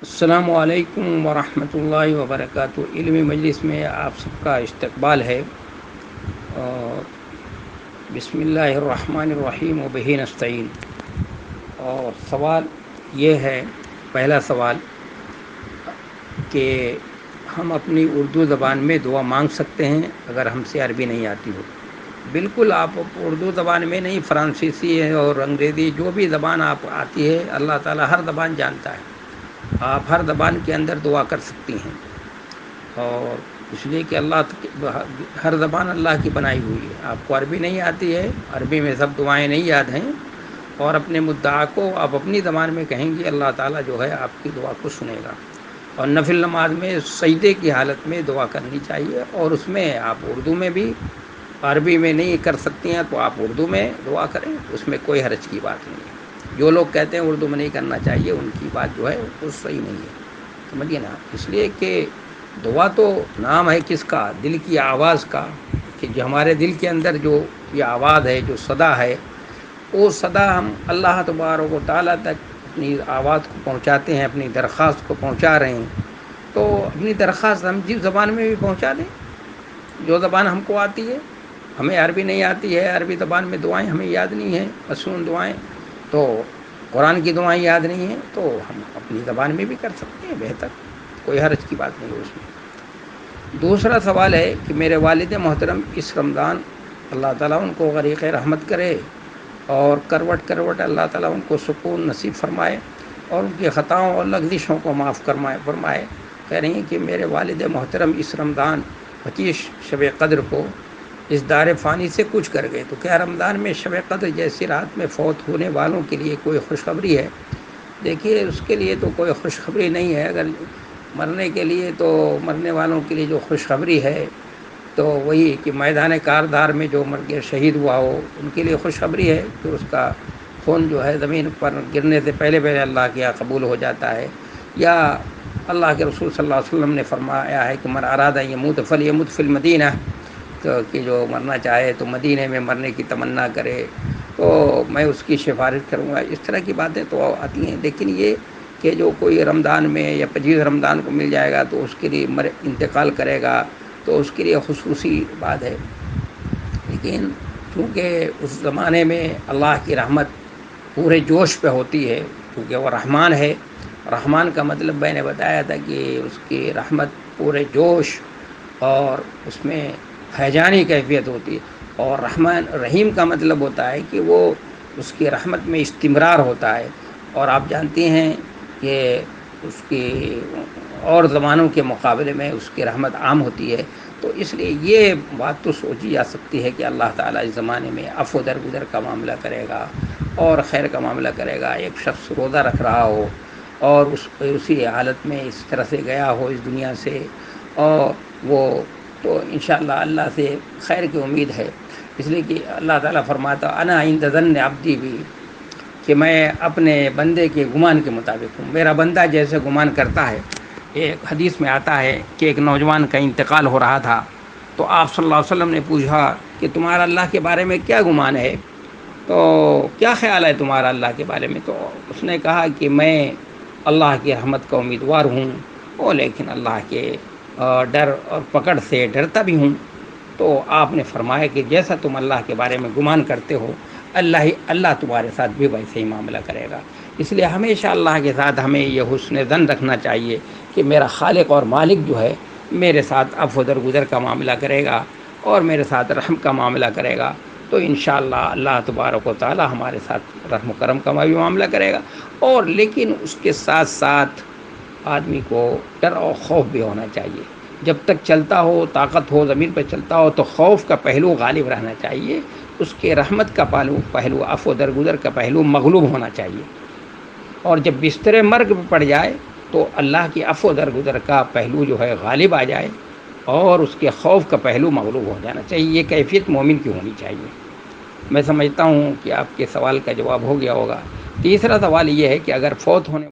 السلام علیکم ورحمۃ اللہ وبرکاتہ۔ علمی مجلس میں آپ سب کا استقبال ہے۔ اور بسم اللہ الرحمن الرحیم وبہ نستعین۔ اور سوال یہ ہے، پہلا سوال کہ ہم اپنی اردو زبان میں دعا مانگ سکتے ہیں اگر ہم سے عربی نہیں آتی ہو؟ بالکل، آپ اردو زبان میں نہیں، فرانسیسی ہے اور انگریزی جو بھی زبان آپ آتی ہے، اللہ تعالیٰ ہر زبان جانتا ہے، آپ ہر زبان کے اندر دعا کر سکتی ہیں۔ اور اس لیے کہ ہر زبان اللہ کی بنائی ہوئی ہے۔ آپ کو عربی نہیں آتی ہے، عربی میں سب دعائیں نہیں یاد ہیں، اور اپنے مدعا کو آپ اپنی زبان میں کہیں گی، اللہ تعالیٰ جو ہے آپ کی دعا کو سنے گا۔ اور نفل نماز میں سجدے کی حالت میں دعا کرنی چاہیے، اور اس میں آپ اردو میں بھی، عربی میں نہیں کر سکتی ہیں تو آپ اردو میں دعا کریں، اس میں کوئی حرج کی بات نہیں ہے۔ جو لوگ کہتے ہیں اردو میں نہیں کرنا چاہیے، ان کی بات جو ہے وہ صحیح نہیں ہے، سمجھیے نا۔ اس لیے کہ دعا تو نام ہے کس کا؟ دل کی آواز کا، کہ جو ہمارے دل کے اندر جو یہ آواز ہے، جو صدا ہے، وہ صدا ہم اللہ تبارک و تعالیٰ تک اپنی آواز کو پہنچاتے ہیں، اپنی درخواست کو پہنچا رہے ہیں۔ تو اپنی درخواست ہم جس زبان میں بھی پہنچا دیں، جو زبان ہم کو آتی ہے۔ ہمیں عربی نہیں آتی ہے، عربی زبان میں دعائیں ہمیں یاد نہیں ہیں، مصنون دعائیں، تو قرآن کی دعائیں یاد نہیں ہیں، تو ہم اپنی زبان میں بھی کر سکتے ہیں، بہتر، کوئی حرج کی بات نہیں ہے اس میں۔ دوسرا سوال ہے کہ میرے والد محترم اس رمضان، اللہ تعالیٰ ان کو غریق رحمت کرے، اور کروٹ کروٹ اللہ تعالیٰ ان کو سکون نصیب فرمائے، اور ان کی خطاؤں اور لغزشوں کو معاف فرمائے۔ کہہ رہی ہیں کہ میرے والد محترم اس رمضان 25 شب قدر کو اس دار فانی سے کچھ کر گئے، تو کیا رمضان میں شب قدر جیسی رات میں فوت ہونے والوں کے لیے کوئی خوشخبری ہے؟ دیکھیے، اس کے لیے تو کوئی خوشخبری نہیں ہے۔ اگر مرنے کے لیے، تو مرنے والوں کے لیے جو خوشخبری ہے تو وہی کہ میدان کاردار میں جو مر کے شہید ہوا ہو، ان کے لیے خوشخبری ہے کہ اس کا خون جو ہے زمین پر گرنے سے پہلے اللہ کے یہاں قبول ہو جاتا ہے۔ یا اللہ کے رسول صلی اللہ علیہ وسلم نے فرمایا ہے کہ من اراد ان یموت فلیمت فی المدینہ، تو کہ جو مرنا چاہے تو مدینے میں مرنے کی تمنا کرے، تو میں اس کی سفارش کروں گا۔ اس طرح کی باتیں تو آتی ہیں، لیکن یہ کہ جو کوئی رمضان میں یا 25 رمضان کو مل جائے گا تو اس کے لیے انتقال کرے گا، تو اس کے لیے خصوصی بات ہے۔ لیکن کیونکہ اس زمانے میں اللہ کی رحمت پورے جوش پہ ہوتی ہے، کیونکہ وہ رحمان ہے۔ رحمان کا مطلب میں نے بتایا تھا کہ اس کی رحمت پورے جوش اور اس میں ہیجانی کیفیت ہوتی ہے، اور رحیم کا مطلب ہوتا ہے کہ وہ اس کی رحمت میں استمرار ہوتا ہے۔ اور آپ جانتے ہیں کہ اس کی اور زمانوں کے مقابلے میں اس کی رحمت عام ہوتی ہے، تو اس لیے یہ بات تو سوچی جا سکتی ہے کہ اللہ تعالیٰ اس زمانے میں عفو درگزر کا معاملہ کرے گا اور خیر کا معاملہ کرے گا۔ ایک شخص روزہ رکھ رہا ہو اور اسی حالت میں اس طرح سے گیا ہو اس دنیا سے، اور وہ تو انشاءاللہ اللہ سے خیر کی امید ہے، اس لیے کہ اللہ تعالیٰ فرماتا انا عند ظن عبدی بھی، کہ میں اپنے بندے کے گمان کے مطابق ہوں، میرا بندہ جیسے گمان کرتا ہے۔ ایک حدیث میں آتا ہے کہ ایک نوجوان کا انتقال ہو رہا تھا، تو آپ صلی اللہ علیہ وسلم نے پوچھا کہ تمہارا اللہ کے بارے میں کیا گمان ہے، تو کیا خیال ہے تمہارا اللہ کے بارے میں؟ تو اس نے کہا کہ میں اللہ کی رحمت کا امیدوار ہوں، اور لیکن اللہ کے ڈر اور پکڑ سے ڈرتا بھی ہوں۔ تو آپ نے فرمایا کہ جیسا تم اللہ کے بارے میں گمان کرتے ہو، اللہ تمہارے ساتھ بھی ویسے ہی معاملہ کرے گا۔ اس لیے ہمیشہ اللہ کے ساتھ ہمیں یہ حسن ظن رکھنا چاہیے کہ میرا خالق اور مالک جو ہے میرے ساتھ عفو درگزر کا معاملہ کرے گا اور میرے ساتھ رحم کا معاملہ کرے گا، تو انشاءاللہ اللہ تبارک و تعالی ہمارے ساتھ رحم و کرم کا بھی معاملہ کرے گا۔ اور لیکن اس کے ساتھ ساتھ آدمی کو ڈر اور خوف بھی ہونا چاہیے۔ جب تک چلتا ہو، طاقت ہو، زمین پہ چلتا ہو، تو خوف کا پہلو غالب رہنا چاہیے، اس کے رحمت کا پہلو عفو درگزر کا پہلو مغلوب ہونا چاہیے۔ اور جب بستر مرگ پہ پڑ جائے تو اللہ کی عفو درگزر کا پہلو جو ہے غالب آ جائے، اور اس کے خوف کا پہلو مغلوب ہو جانا چاہیے۔ یہ کیفیت مومن کی ہونی چاہیے۔ میں سمجھتا ہوں کہ آپ کے سوال کا جواب ہو گیا ہوگا۔ تیسرا سوال یہ ہے کہ اگر فوت ہونے